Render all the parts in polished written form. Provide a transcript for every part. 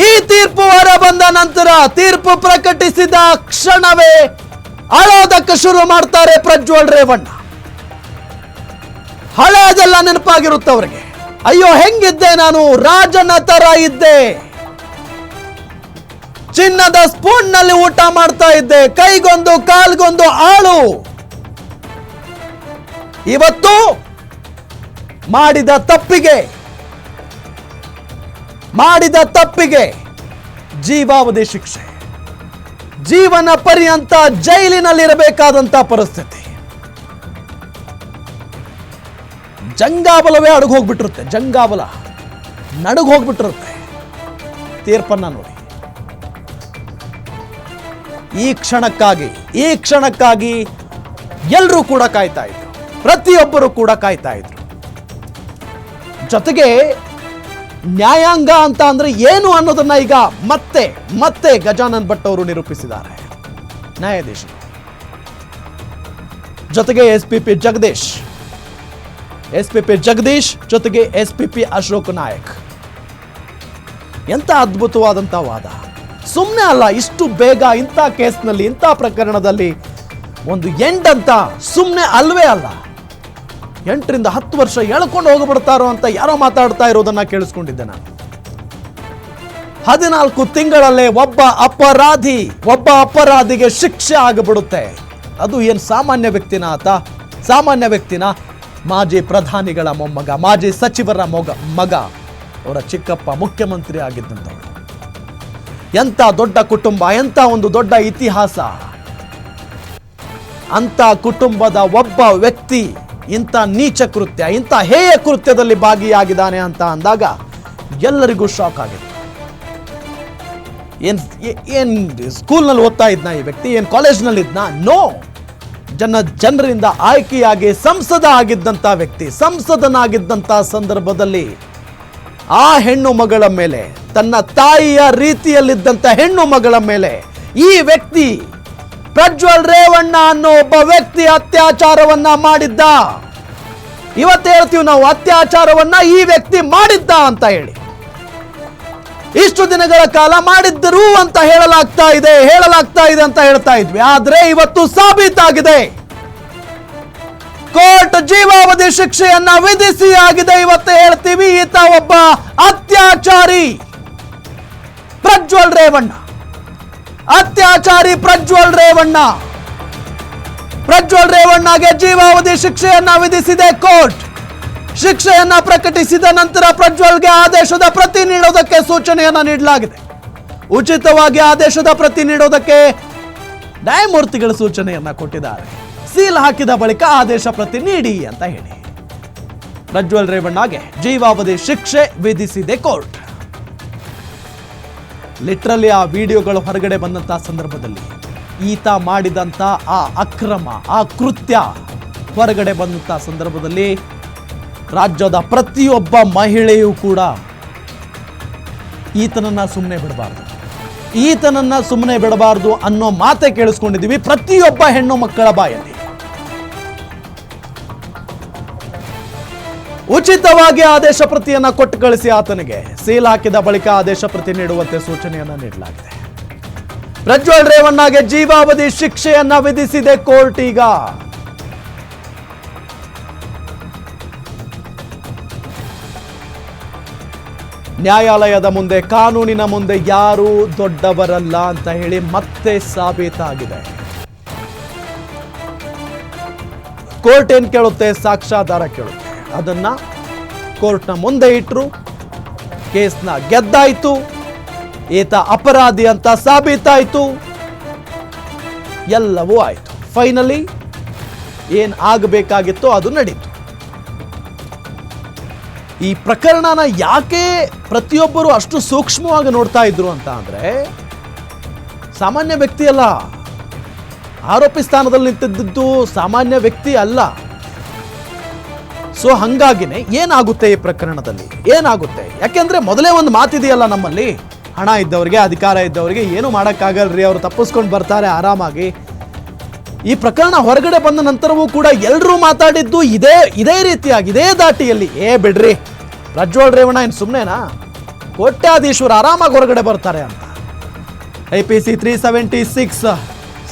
ಈ ತೀರ್ಪು ಹೊರ ಬಂದ ನಂತರ ತೀರ್ಪು ಪ್ರಕಟಿಸಿದ ಕ್ಷಣವೇ ಅಳೋದಕ್ಕೆ ಶುರು ಮಾಡ್ತಾರೆ ಪ್ರಜ್ವಲ್ ರೇವಣ್ಣ. ಹಳೆಯದೆಲ್ಲ ನೆನಪಾಗಿರುತ್ತೆ ಅವರಿಗೆ. ಅಯ್ಯೋ ಹೆಂಗಿದ್ದೆ ನಾನು, ರಾಜನ ತರ ಇದ್ದೆ, ಚಿನ್ನದ ಸ್ಪೂನ್ ನಲ್ಲಿ ಊಟ ಮಾಡ್ತಾ ಇದ್ದೆ, ಕೈಗೊಂದು ಕಾಲ್ಗೊಂದು ಆಳು. ಇವತ್ತು ಮಾಡಿದ ತಪ್ಪಿಗೆ ಜೀವಾವಧಿ ಶಿಕ್ಷೆ, ಜೀವನ ಪರ್ಯಂತ ಜೈಲಿನಲ್ಲಿರಬೇಕಾದಂತ ಪರಿಸ್ಥಿತಿ. ಜಂಗಾಬಲವೇ ಅಡಗು ಹೋಗ್ಬಿಟ್ಟಿರುತ್ತೆ, ಜಂಗಾಬಲ ನಡುಗು ಹೋಗ್ಬಿಟ್ಟಿರುತ್ತೆ. ತೀರ್ಪನ್ನ ನೋಡಿ. ಈ ಕ್ಷಣಕ್ಕಾಗಿ ಎಲ್ಲರೂ ಕೂಡ ಕಾಯ್ತಾ ಇದ್ರು, ಪ್ರತಿಯೊಬ್ಬರು ಕೂಡ ಕಾಯ್ತಾ ಇದ್ರು. ಜೊತೆಗೆ ನ್ಯಾಯಾಂಗ ಅಂತ ಅಂದ್ರೆ ಏನು ಅನ್ನೋದನ್ನ ಈಗ ಮತ್ತೆ ಗಜಾನನ್ ಭಟ್ ಅವರು ನಿರೂಪಿಸಿದ್ದಾರೆ, ನ್ಯಾಯಾಧೀಶರು. ಜೊತೆಗೆ ಎಸ್ಪಿಪಿ ಜಗದೀಶ್ ಜೊತೆಗೆ ಎಸ್ಪಿಪಿ ಅಶೋಕ್ ನಾಯಕ್. ಎಂತ ಅದ್ಭುತವಾದಂತ ವಾದ. ಸುಮ್ಮನೆ ಅಲ್ಲ, ಇಷ್ಟು ಬೇಗ ಇಂಥ ಕೇಸ್ನಲ್ಲಿ, ಇಂಥ ಪ್ರಕರಣದಲ್ಲಿ ಒಂದು ಎಂಡ್ ಅಂತ ಸುಮ್ಮನೆ ಅಲ್ವೇ ಅಲ್ಲ. 8 ರಿಂದ 10 ವರ್ಷ ಎಳ್ಕೊಂಡು ಹೋಗ್ಬಿಡ್ತಾರೋ ಅಂತ ಯಾರೋ ಮಾತಾಡ್ತಾ ಇರೋದನ್ನ ಕೇಳಿಸ್ಕೊಂಡಿದ್ದೆ ನಾನು. 14 ತಿಂಗಳಲ್ಲೇ ಒಬ್ಬ ಅಪರಾಧಿಗೆ ಶಿಕ್ಷೆ ಆಗಿಬಿಡುತ್ತೆ. ಅದು ಏನು ಸಾಮಾನ್ಯ ವ್ಯಕ್ತಿನ ಮಾಜಿ ಪ್ರಧಾನಿಗಳ ಮೊಮ್ಮಗ, ಮಾಜಿ ಸಚಿವರ ಮಗ, ಅವರ ಚಿಕ್ಕಪ್ಪ ಮುಖ್ಯಮಂತ್ರಿ ಆಗಿದ್ದಂಥವ್ರು. ಎಂಥ ದೊಡ್ಡ ಕುಟುಂಬ, ಎಂಥ ಒಂದು ದೊಡ್ಡ ಇತಿಹಾಸ. ಅಂತ ಕುಟುಂಬದ ಒಬ್ಬ ವ್ಯಕ್ತಿ ಇಂಥ ನೀಚ ಕೃತ್ಯ, ಇಂಥ ಹೇಯ ಕೃತ್ಯದಲ್ಲಿ ಭಾಗಿಯಾಗಿದ್ದಾನೆ ಅಂತ ಅಂದಾಗ ಎಲ್ಲರಿಗೂ ಶಾಕ್ ಆಗಿತ್ತು. ಏನ್ ಸ್ಕೂಲ್ನಲ್ಲಿ ಓದ್ತಾ ಇದ್ನ ಈ ವ್ಯಕ್ತಿ, ಏನ್ ಕಾಲೇಜ್ನಲ್ಲಿ ಇದ್ನ? ನೋ, ಜನರಿಂದ ಆಯ್ಕೆಯಾಗಿ ಸಂಸದ ಆಗಿದ್ದಂಥ ವ್ಯಕ್ತಿ. ಸಂಸದನಾಗಿದ್ದಂಥ ಸಂದರ್ಭದಲ್ಲಿ ಆ ಹೆಣ್ಣು ಮಗಳ ಮೇಲೆ, ತನ್ನ ತಾಯಿಯ ರೀತಿಯಲ್ಲಿದ್ದಂಥ ಹೆಣ್ಣು ಮಗಳ ಮೇಲೆ ಈ ವ್ಯಕ್ತಿ ಪ್ರಜ್ವಲ್ ರೇವಣ್ಣ ಅನ್ನೋ ಒಬ್ಬ ವ್ಯಕ್ತಿ ಅತ್ಯಾಚಾರವನ್ನ ಮಾಡಿದ್ದ. ಇವತ್ತು ಹೇಳ್ತೀವಿ ನಾವು, ಅತ್ಯಾಚಾರವನ್ನ ಈ ವ್ಯಕ್ತಿ ಮಾಡಿದ್ದ ಅಂತ ಹೇಳಿ. ಇಷ್ಟು ದಿನಗಳ ಕಾಲ ಮಾಡಿದ್ದರು ಅಂತ ಹೇಳಲಾಗ್ತಾ ಇದೆ ಅಂತ ಹೇಳ್ತಾ ಇದ್ವಿ. ಆದ್ರೆ ಇವತ್ತು ಸಾಬೀತಾಗಿದೆ. ಕೋರ್ಟ್ ಜೀವಾವಧಿ ಶಿಕ್ಷೆಯನ್ನ ವಿಧಿಸಿ ಆಗಿದೆ. ಇವತ್ತು ಹೇಳ್ತೀವಿ, ಈತ ಒಬ್ಬ ಅತ್ಯಾಚಾರಿ ಪ್ರಜ್ವಲ್ ರೇವಣ್ಣ. ಪ್ರಜ್ವಲ್ ರೇವಣ್ಣಗೆ ಜೀವಾವಧಿ ಶಿಕ್ಷೆಯನ್ನ ವಿಧಿಸಿದೆ ಕೋರ್ಟ್. ಶಿಕ್ಷೆಯನ್ನ ಪ್ರಕಟಿಸಿದ ನಂತರ ಪ್ರಜ್ವಲ್ಗೆ ಆದೇಶದ ಪ್ರತಿ ನೀಡೋದಕ್ಕೆ ಸೂಚನೆಯನ್ನ ನೀಡಲಾಗಿದೆ. ಉಚಿತವಾಗಿ ಆದೇಶದ ಪ್ರತಿ ನೀಡೋದಕ್ಕೆ ನ್ಯಾಯಮೂರ್ತಿಗಳು ಸೂಚನೆಯನ್ನ ಕೊಟ್ಟಿದ್ದಾರೆ. ಸೀಲ್ ಹಾಕಿದ ಬಳಿಕ ಆದೇಶ ಪ್ರತಿ ನೀಡಿ ಅಂತ ಹೇಳಿ ಪ್ರಜ್ವಲ್ ರೇವಣ್ಣಗೆ ಜೀವಾವಧಿ ಶಿಕ್ಷೆ ವಿಧಿಸಿದೆ ಕೋರ್ಟ್. ಲಿಟ್ರಲಿ ಆ ವಿಡಿಯೋಗಳು ಹೊರಗಡೆ ಬಂದಂತಹ ಸಂದರ್ಭದಲ್ಲಿ ಈತ ಮಾಡಿದಂತ ಆ ಅಕ್ರಮ, ಆ ಕೃತ್ಯ ಹೊರಗಡೆ ಬಂದಂತಹ ಸಂದರ್ಭದಲ್ಲಿ ರಾಜ್ಯದ ಪ್ರತಿಯೊಬ್ಬ ಮಹಿಳೆಯೂ ಕೂಡ ಈತನನ್ನ ಸುಮ್ಮನೆ ಬಿಡಬಾರದು ಅನ್ನೋ ಮಾತೆ ಕೇಳಿಸ್ಕೊಂಡಿದ್ದೀವಿ ಪ್ರತಿಯೊಬ್ಬ ಹೆಣ್ಣು ಮಕ್ಕಳ ಬಾಯಲ್ಲಿ. ಉಚಿತವಾಗಿ ಆದೇಶ ಪ್ರತಿಯನ್ನ ಕೊಟ್ಟು ಕಳಿಸಿ ಆತನಿಗೆ ಸೀಲ್ ಹಾಕಿದ ಬಳಿಕ ಆದೇಶ ಪ್ರತಿ ನೀಡುವಂತೆ ಸೂಚನೆಯನ್ನ ನೀಡಲಾಗಿದೆ. ಪ್ರಜ್ವಲ್ ರೇವಣ್ಣಗೆ ಜೀವಾವಧಿ ಶಿಕ್ಷೆಯನ್ನ ವಿಧಿಸಿದೆ ಕೋರ್ಟ್. ಈಗ ನ್ಯಾಯಾಲಯದ ಮುಂದೆ, ಕಾನೂನಿನ ಮುಂದೆ ಯಾರೂ ದೊಡ್ಡವರಲ್ಲ ಅಂತ ಹೇಳಿ ಮತ್ತೆ ಸಾಬೀತಾಗಿದೆ. ಕೋರ್ಟ್ ಏನ್ ಕೇಳುತ್ತೆ? ಸಾಕ್ಷ್ಯಾಧಾರ ಕೇಳುತ್ತೆ. ಅದನ್ನ ಕೋರ್ಟ್ನ ಮುಂದೆ ಇಟ್ಟರು. ಕೇಸ್ನ ಗೆದ್ದಾಯ್ತು. ಈತ ಅಪರಾಧಿ ಅಂತ ಸಾಬೀತಾಯ್ತು. ಎಲ್ಲವೂ ಆಯ್ತು. ಫೈನಲಿ ಏನ್ ಆಗಬೇಕಾಗಿತ್ತು ಅದು ನಡೀತು. ಈ ಪ್ರಕರಣನ ಯಾಕೆ ಪ್ರತಿಯೊಬ್ಬರು ಅಷ್ಟು ಸೂಕ್ಷ್ಮವಾಗಿ ನೋಡ್ತಾ ಇದ್ರು ಅಂತ ಅಂದ್ರೆ, ಸಾಮಾನ್ಯ ವ್ಯಕ್ತಿ ಅಲ್ಲ, ಆರೋಪಿ ಸ್ಥಾನದಲ್ಲಿ ನಿಂತಿದ್ದು ಸಾಮಾನ್ಯ ವ್ಯಕ್ತಿ ಅಲ್ಲ. ಸೊ ಹಂಗಾಗಿನೇ ಏನಾಗುತ್ತೆ ಈ ಪ್ರಕರಣದಲ್ಲಿ, ಏನಾಗುತ್ತೆ? ಯಾಕೆಂದ್ರೆ ಮೊದಲೇ ಒಂದು ಮಾತಿದೆಯಲ್ಲ ನಮ್ಮಲ್ಲಿ, ಹಣ ಇದ್ದವರಿಗೆ, ಅಧಿಕಾರ ಇದ್ದವರಿಗೆ ಏನು ಮಾಡೋಕ್ಕಾಗಲ್ರಿ, ಅವರು ತಪ್ಪಿಸ್ಕೊಂಡು ಬರ್ತಾರೆ ಆರಾಮಾಗಿ. ಈ ಪ್ರಕರಣ ಹೊರಗಡೆ ಬಂದ ನಂತರವೂ ಕೂಡ ಎಲ್ಲರೂ ಮಾತಾಡಿದ್ದು ಇದೇ ರೀತಿಯಾಗಿ, ಇದೇ ದಾಟಿಯಲ್ಲಿ. ಬಿಡ್ರಿ, ಪ್ರಜ್ವಲ್ ರೇವಣ್ಣ ಏನು ಸುಮ್ಮನೆನಾ? ಕೋಟ್ಯಾಧೀಶರು ಆರಾಮಾಗಿ ಹೊರಗಡೆ ಬರ್ತಾರೆ ಅಂತ. IPC 376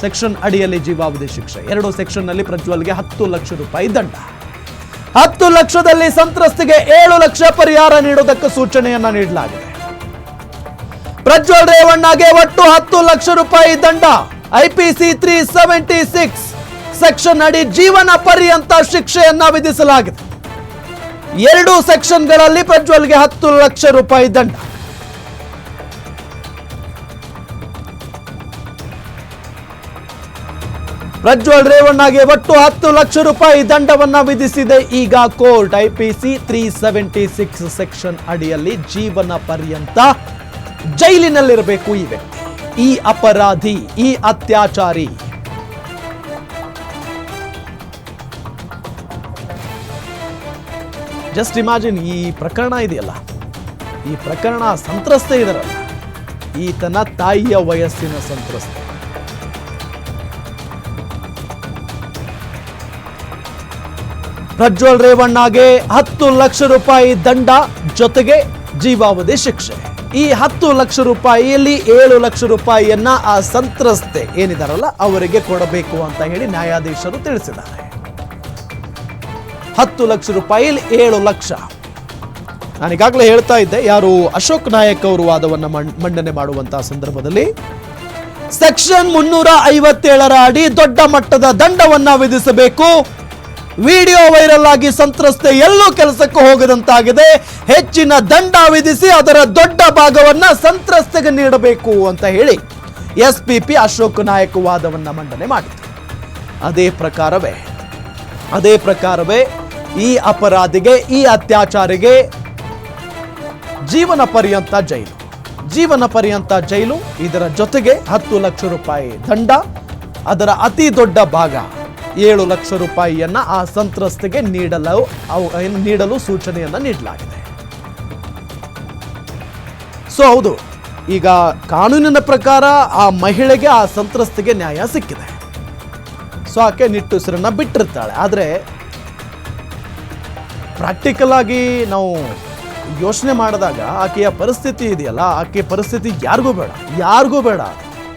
ಸೆಕ್ಷನ್ ಅಡಿಯಲ್ಲಿ ಜೀವಾವಧಿ ಶಿಕ್ಷೆ. 2 ಸೆಕ್ಷನ್ನಲ್ಲಿ ಪ್ರಜ್ವಲ್ಗೆ 10 ಲಕ್ಷ ರೂಪಾಯಿ ದಂಡ. 10 ಲಕ್ಷದಲ್ಲಿ ಸಂತ್ರಸ್ತೆಗೆ 7 ಲಕ್ಷ ಪರಿಹಾರ ನೀಡುವುದಕ್ಕೆ ಸೂಚನೆಯನ್ನ ನೀಡಲಾಗಿದೆ. ಪ್ರಜ್ವಲ್ ರೇವಣ್ಣಗೆ ಒಟ್ಟು 10 ಲಕ್ಷ ರೂಪಾಯಿ ದಂಡ. IPC 376 ಸೆಕ್ಷನ್ ಅಡಿ ಜೀವನ ಪರ್ಯಂತ ಶಿಕ್ಷೆಯನ್ನ ವಿಧಿಸಲಾಗಿದೆ. 2 ಸೆಕ್ಷನ್ಗಳಲ್ಲಿ ಪ್ರಜ್ವಲ್ಗೆ 10 ಲಕ್ಷ ರೂಪಾಯಿ ದಂಡ. ಪ್ರಜ್ವಲ್ ರೇವಣ್ಣಗೆ ಒಟ್ಟು 10 ಲಕ್ಷ ರೂಪಾಯಿ ದಂಡವನ್ನ ವಿಧಿಸಿದೆ ಈಗ ಕೋರ್ಟ್. IPC 376 ಸೆಕ್ಷನ್ ಅಡಿಯಲ್ಲಿ ಜೀವನ ಪರ್ಯಂತ ಜೈಲಿನಲ್ಲಿರಬೇಕು ಈ ವ್ಯಕ್ತಿ, ಈ ಅಪರಾಧಿ, ಈ ಅತ್ಯಾಚಾರಿ. ಜಸ್ಟ್ ಇಮ್ಯಾಜಿನ್, ಈ ಪ್ರಕರಣ ಇದೆಯಲ್ಲ, ಈ ಪ್ರಕರಣ ಸಂತ್ರಸ್ತೆ ಇದರಲ್ಲ, ಈತನ ತಾಯಿಯ ವಯಸ್ಸಿನ ಸಂತ್ರಸ್ತೆ. ಪ್ರಜ್ವಲ್ ರೇವಣ್ಣಗೆ 10 ಲಕ್ಷ ರೂಪಾಯಿ ದಂಡ ಜೊತೆಗೆ ಜೀವಾವಧಿ ಶಿಕ್ಷೆ. ಈ 10 ಲಕ್ಷ ರೂಪಾಯಿಯಲ್ಲಿ 7 ಲಕ್ಷ ರೂಪಾಯಿಯನ್ನ ಆ ಸಂತ್ರಸ್ತೆ ಏನಿದಾರಲ್ಲ ಅವರಿಗೆ ಕೊಡಬೇಕು ಅಂತ ಹೇಳಿ ನ್ಯಾಯಾಧೀಶರು ತಿಳಿಸಿದ್ದಾರೆ. 10 ಲಕ್ಷ ರೂಪಾಯಿಯಲ್ಲಿ 7 ಲಕ್ಷ. ನಾನೀಗಾಗಲೇ ಹೇಳ್ತಾ ಇದ್ದೆ, ಯಾರು ಅಶೋಕ್ ನಾಯಕ್ ಅವರು ವಾದವನ್ನ ಮಂಡನೆ ಮಾಡುವಂತಹ ಸಂದರ್ಭದಲ್ಲಿ ಸೆಕ್ಷನ್ 357ರ ಅಡಿ ದೊಡ್ಡ ಮಟ್ಟದ ದಂಡವನ್ನ ವಿಧಿಸಬೇಕು. ವಿಡಿಯೋ ವೈರಲ್ ಆಗಿ ಸಂತ್ರಸ್ತೆ ಎಲ್ಲೂ ಕೆಲಸಕ್ಕೆ ಹೋಗದಂತಾಗಿದೆ. ಹೆಚ್ಚಿನ ದಂಡ ವಿಧಿಸಿ ಅದರ ದೊಡ್ಡ ಭಾಗವನ್ನ ಸಂತ್ರಸ್ತೆಗೆ ನೀಡಬೇಕು ಅಂತ ಹೇಳಿ SPP ಅಶೋಕ್ ನಾಯಕ್ ವಾದವನ್ನ ಮಂಡನೆ ಮಾಡಿದ್ರು. ಅದೇ ಪ್ರಕಾರವೇ ಈ ಅಪರಾಧಿಗೆ, ಈ ಅತ್ಯಾಚಾರಿಗೆ ಜೀವನ ಪರ್ಯಂತ ಜೈಲು, ಇದರ ಜೊತೆಗೆ 10 ಲಕ್ಷ ರೂಪಾಯಿ ದಂಡ, ಅದರ ಅತಿ ದೊಡ್ಡ ಭಾಗ 7 ಲಕ್ಷ ರೂಪಾಯಿಯನ್ನ ಆ ಸಂತ್ರಸ್ತೆಗೆ ನೀಡಲು ಸೂಚನೆಯನ್ನ ನೀಡಲಾಗಿದೆ. ಸೊ ಹೌದು, ಈಗ ಕಾನೂನಿನ ಪ್ರಕಾರ ಆ ಮಹಿಳೆಗೆ, ಆ ಸಂತ್ರಸ್ತೆಗೆ ನ್ಯಾಯ ಸಿಕ್ಕಿದೆ. ಸೊ ಆಕೆ ನಿಟ್ಟುಸಿರನ್ನ ಬಿಟ್ಟಿರ್ತಾಳೆ. ಆದರೆ ಪ್ರಾಕ್ಟಿಕಲ್ ಆಗಿ ನಾವು ಯೋಚನೆ ಮಾಡಿದಾಗ ಆಕೆಯ ಪರಿಸ್ಥಿತಿ ಇದೆಯಲ್ಲ, ಆಕೆಯ ಪರಿಸ್ಥಿತಿ ಯಾರಿಗೂ ಬೇಡ.